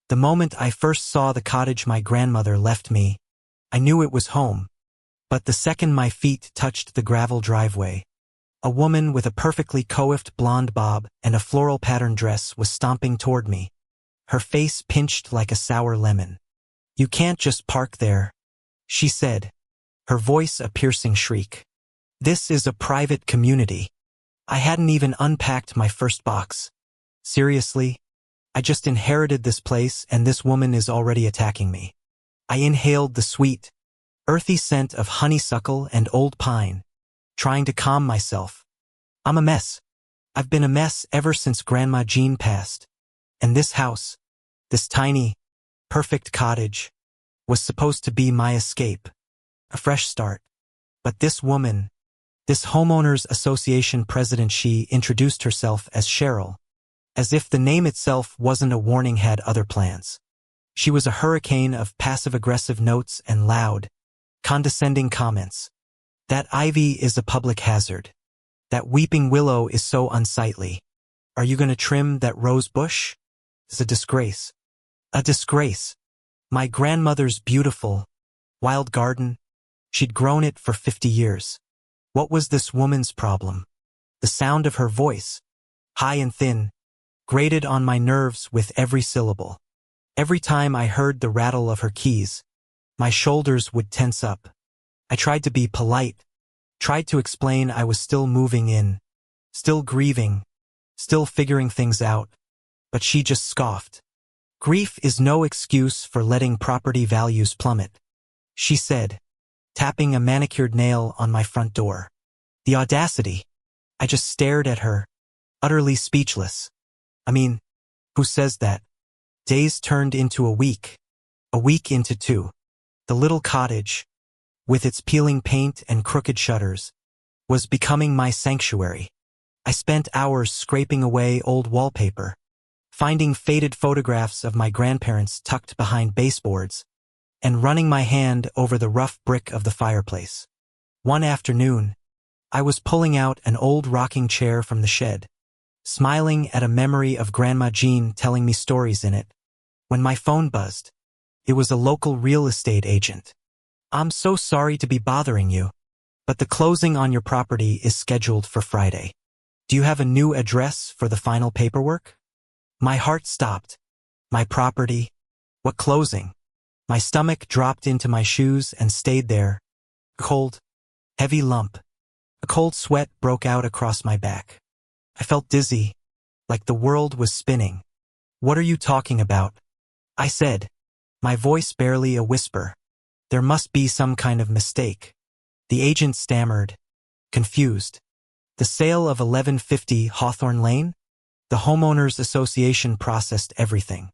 The moment I first saw the cottage my grandmother left me, I knew it was home. But the second my feet touched the gravel driveway, a woman with a perfectly coiffed blonde bob and a floral pattern dress was stomping toward me, her face pinched like a sour lemon. "You can't just park there," she said, her voice a piercing shriek. "This is a private community." I hadn't even unpacked my first box. Seriously? I just inherited this place and this woman is already attacking me. I inhaled the sweet, earthy scent of honeysuckle and old pine, trying to calm myself. I'm a mess. I've been a mess ever since Grandma Jean passed. And this house, this tiny, perfect cottage, was supposed to be my escape, a fresh start. But this woman, this homeowners association president, she introduced herself as Cheryl, as if the name itself wasn't a warning, had other plans. She was a hurricane of passive-aggressive notes and loud, condescending comments. "That ivy is a public hazard. That weeping willow is so unsightly. Are you going to trim that rose bush? It's a disgrace. A disgrace. My grandmother's beautiful, wild garden, she'd grown it for 50 years. What was this woman's problem? The sound of her voice, high and thin, grated on my nerves with every syllable. Every time I heard the rattle of her keys, my shoulders would tense up. I tried to be polite, tried to explain I was still moving in, still grieving, still figuring things out, but she just scoffed. "Grief is no excuse for letting property values plummet," she said, tapping a manicured nail on my front door. The audacity! I just stared at her, utterly speechless. I mean, who says that? Days turned into a week into two. The little cottage, with its peeling paint and crooked shutters, was becoming my sanctuary. I spent hours scraping away old wallpaper, finding faded photographs of my grandparents tucked behind baseboards, and running my hand over the rough brick of the fireplace. One afternoon, I was pulling out an old rocking chair from the shed, smiling at a memory of Grandma Jean telling me stories in it, when my phone buzzed. It was a local real estate agent. "I'm so sorry to be bothering you, but the closing on your property is scheduled for Friday. Do you have a new address for the final paperwork?" My heart stopped. My property? What closing? My stomach dropped into my shoes and stayed there. Cold, heavy lump. A cold sweat broke out across my back. I felt dizzy, like the world was spinning. "What are you talking about?" I said, my voice barely a whisper. There must be some kind of mistake. The agent stammered, confused. "The sale of 1150 Hawthorne Lane?" The homeowners association processed everything.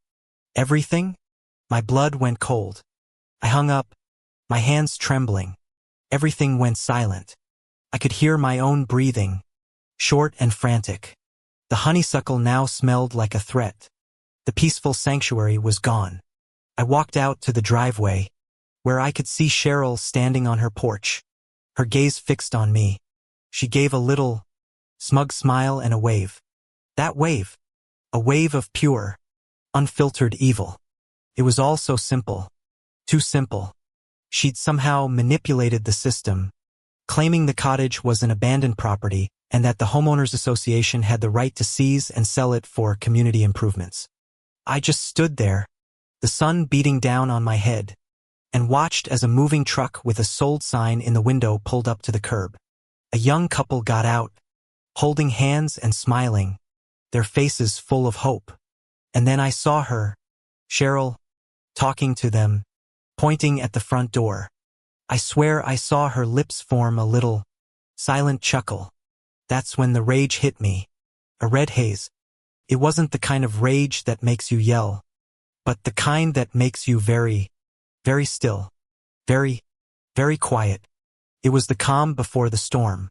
Everything? My blood went cold. I hung up, my hands trembling. Everything went silent. I could hear my own breathing, short and frantic. The honeysuckle now smelled like a threat. The peaceful sanctuary was gone. I walked out to the driveway, where I could see Cheryl standing on her porch, her gaze fixed on me. She gave a little, smug smile and a wave. That wave, a wave of pure, unfiltered evil. It was all so simple, too simple. She'd somehow manipulated the system, claiming the cottage was an abandoned property and that the homeowners association had the right to seize and sell it for community improvements. I just stood there, the sun beating down on my head, and watched as a moving truck with a sold sign in the window pulled up to the curb. A young couple got out, holding hands and smiling, their faces full of hope. And then I saw her, Cheryl, talking to them, pointing at the front door. I swear I saw her lips form a little, silent chuckle. That's when the rage hit me. A red haze. It wasn't the kind of rage that makes you yell, but the kind that makes you very, very still. Very, very quiet. It was the calm before the storm.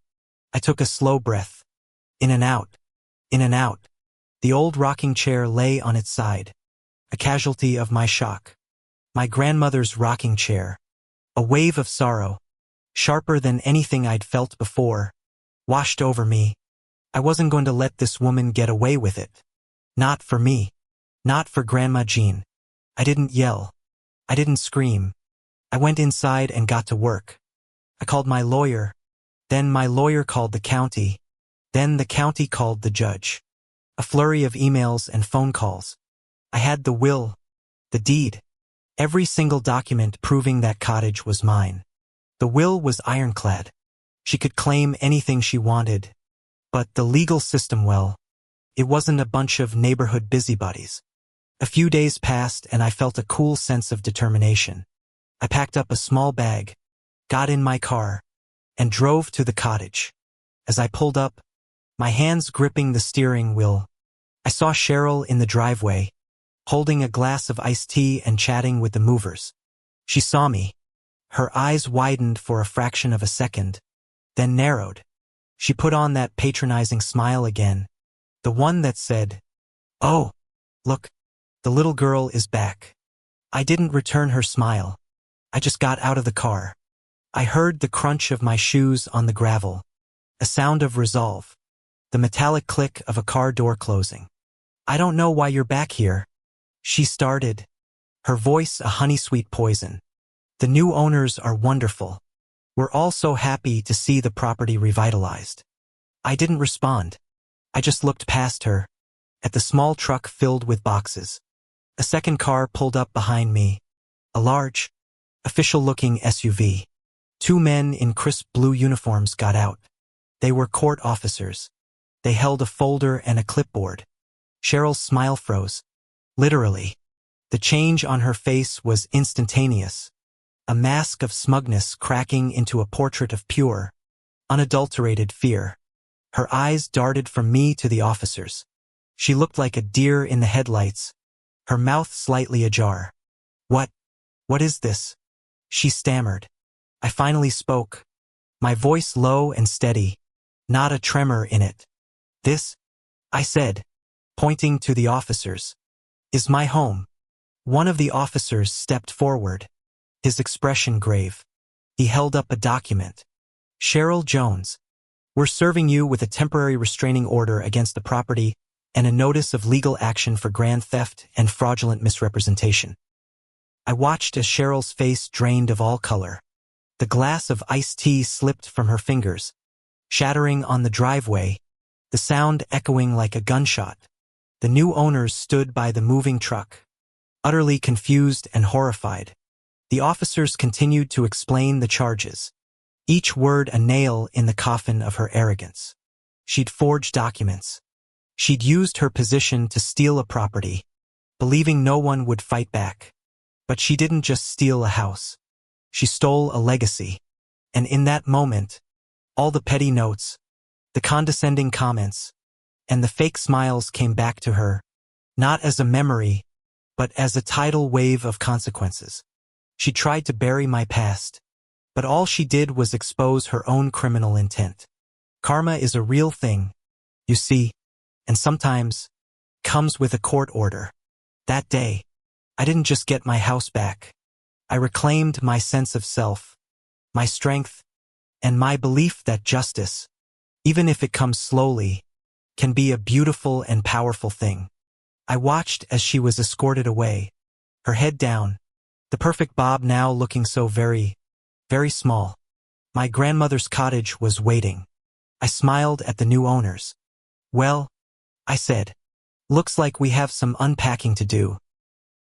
I took a slow breath. In and out. In and out. The old rocking chair lay on its side, a casualty of my shock. My grandmother's rocking chair. A wave of sorrow, sharper than anything I'd felt before, washed over me. I wasn't going to let this woman get away with it. Not for me. Not for Grandma Jean. I didn't yell. I didn't scream. I went inside and got to work. I called my lawyer. Then my lawyer called the county. Then the county called the judge. A flurry of emails and phone calls. I had the will, the deed, every single document proving that cottage was mine. The will was ironclad. She could claim anything she wanted. But the legal system, well, it wasn't a bunch of neighborhood busybodies. A few days passed and I felt a cool sense of determination. I packed up a small bag, got in my car, and drove to the cottage. As I pulled up, my hands gripping the steering wheel, I saw Cheryl in the driveway, holding a glass of iced tea and chatting with the movers. She saw me. Her eyes widened for a fraction of a second, then narrowed. She put on that patronizing smile again, the one that said, "Oh, look, the little girl is back." I didn't return her smile. I just got out of the car. I heard the crunch of my shoes on the gravel, a sound of resolve, the metallic click of a car door closing. "I don't know why you're back here," she started, her voice a honey-sweet poison. "The new owners are wonderful. We're all so happy to see the property revitalized." I didn't respond. I just looked past her, at the small truck filled with boxes. A second car pulled up behind me, a large, official-looking SUV. Two men in crisp blue uniforms got out. They were court officers. They held a folder and a clipboard. Cheryl's smile froze. Literally. The change on her face was instantaneous. A mask of smugness cracking into a portrait of pure, unadulterated fear. Her eyes darted from me to the officers. She looked like a deer in the headlights, her mouth slightly ajar. What is this?" she stammered. I finally spoke, my voice low and steady, not a tremor in it. "This," I said, pointing to the officers, "is my home." One of the officers stepped forward, his expression grave. He held up a document. "Cheryl Jones, we're serving you with a temporary restraining order against the property and a notice of legal action for grand theft and fraudulent misrepresentation." I watched as Cheryl's face drained of all color. The glass of iced tea slipped from her fingers, shattering on the driveway, the sound echoing like a gunshot. The new owners stood by the moving truck, utterly confused and horrified. The officers continued to explain the charges, each word a nail in the coffin of her arrogance. She'd forged documents. She'd used her position to steal a property, believing no one would fight back. But she didn't just steal a house. She stole a legacy. And in that moment, all the petty notes, the condescending comments, and the fake smiles came back to her, not as a memory, but as a tidal wave of consequences. She tried to bury my past, but all she did was expose her own criminal intent. Karma is a real thing, you see, and sometimes comes with a court order. That day, I didn't just get my house back. I reclaimed my sense of self, my strength, and my belief that justice, even if it comes slowly, can be a beautiful and powerful thing. I watched as she was escorted away, her head down, the perfect bob now looking so very, very small. My grandmother's cottage was waiting. I smiled at the new owners. "Well," I said, "looks like we have some unpacking to do."